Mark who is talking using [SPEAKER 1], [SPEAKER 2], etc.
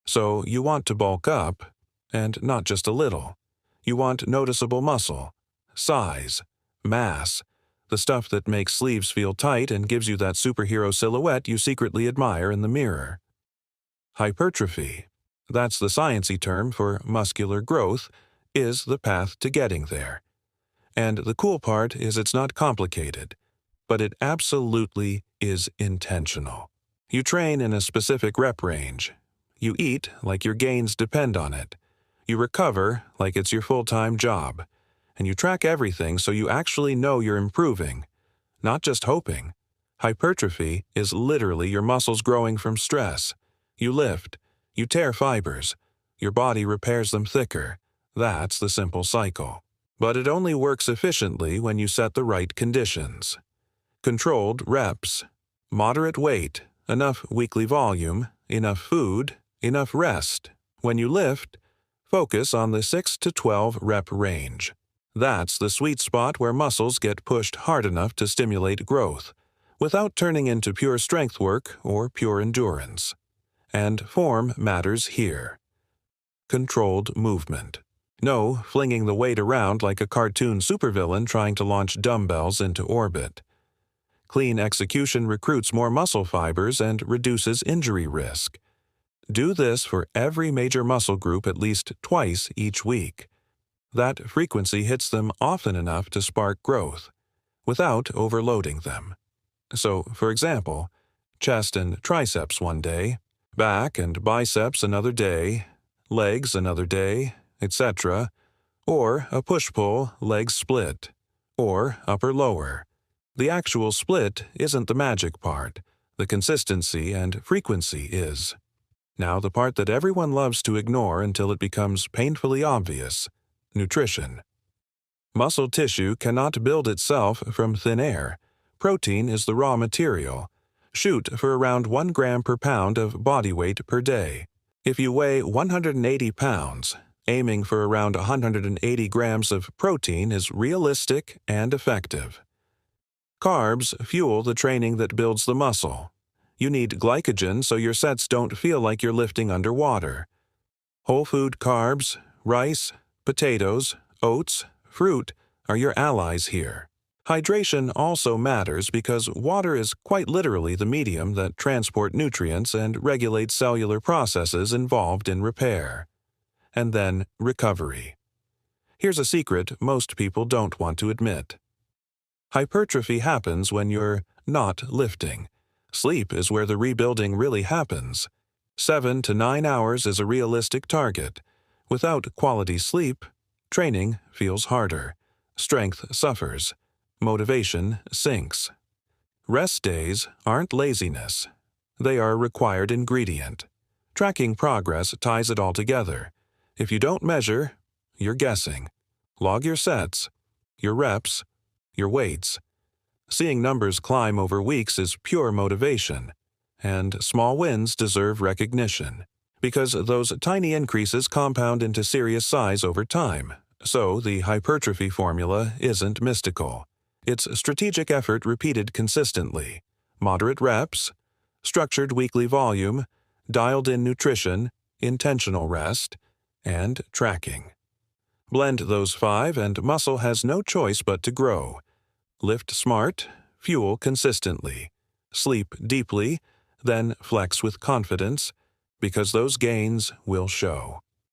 [SPEAKER 1] So you want to bulk up, and not just a little. You want noticeable muscle, size, mass, the stuff that makes sleeves feel tight and gives you that superhero silhouette you secretly admire in the mirror. Hypertrophy, that's the sciencey term for muscular growth, is the path to getting there. And the cool part is it's not complicated, but it absolutely is intentional. You train in a specific rep range. You eat like your gains depend on it. You recover like it's your full-time job. And you track everything so you actually know you're improving, not just hoping. Hypertrophy is literally your muscles growing from stress. You lift, you tear fibers, your body repairs them thicker. That's the simple cycle. But it only works efficiently when you set the right conditions. Controlled reps, moderate weight, enough weekly volume, enough food, enough rest. When you lift, focus on the 6 to 12 rep range. That's the sweet spot where muscles get pushed hard enough to stimulate growth, without turning into pure strength work or pure endurance. And form matters here. Controlled movement. No flinging the weight around like a cartoon supervillain trying to launch dumbbells into orbit. Clean execution recruits more muscle fibers and reduces injury risk. Do this for every major muscle group at least twice each week. That frequency hits them often enough to spark growth, without overloading them. So, for example, chest and triceps one day, back and biceps another day, legs another day, etc., or a push-pull leg split, or upper-lower. The actual split isn't the magic part. The consistency and frequency is. Now the part that everyone loves to ignore until it becomes painfully obvious: nutrition. Muscle tissue cannot build itself from thin air. Protein is the raw material. Shoot for around 1 gram per pound of body weight per day. If you weigh 180 pounds, aiming for around 180 grams of protein is realistic and effective. Carbs fuel the training that builds the muscle. You need glycogen so your sets don't feel like you're lifting underwater. Whole food carbs, rice, potatoes, oats, fruit are your allies here. Hydration also matters because water is quite literally the medium that transports nutrients and regulates cellular processes involved in repair. And then recovery. Here's a secret most people don't want to admit. Hypertrophy happens when you're not lifting. Sleep is where the rebuilding really happens. 7 to 9 hours is a realistic target. Without quality sleep, training feels harder. Strength suffers. Motivation sinks. Rest days aren't laziness. They are a required ingredient. Tracking progress ties it all together. If you don't measure, you're guessing. Log your sets, your reps, your weights. Seeing numbers climb over weeks is pure motivation, and small wins deserve recognition, because those tiny increases compound into serious size over time. So the hypertrophy formula isn't mystical. It's strategic effort repeated consistently, moderate reps, structured weekly volume, dialed-in nutrition, intentional rest, and tracking. Blend those 5 and muscle has no choice but to grow. Lift smart, fuel consistently, sleep deeply, then flex with confidence, because those gains will show.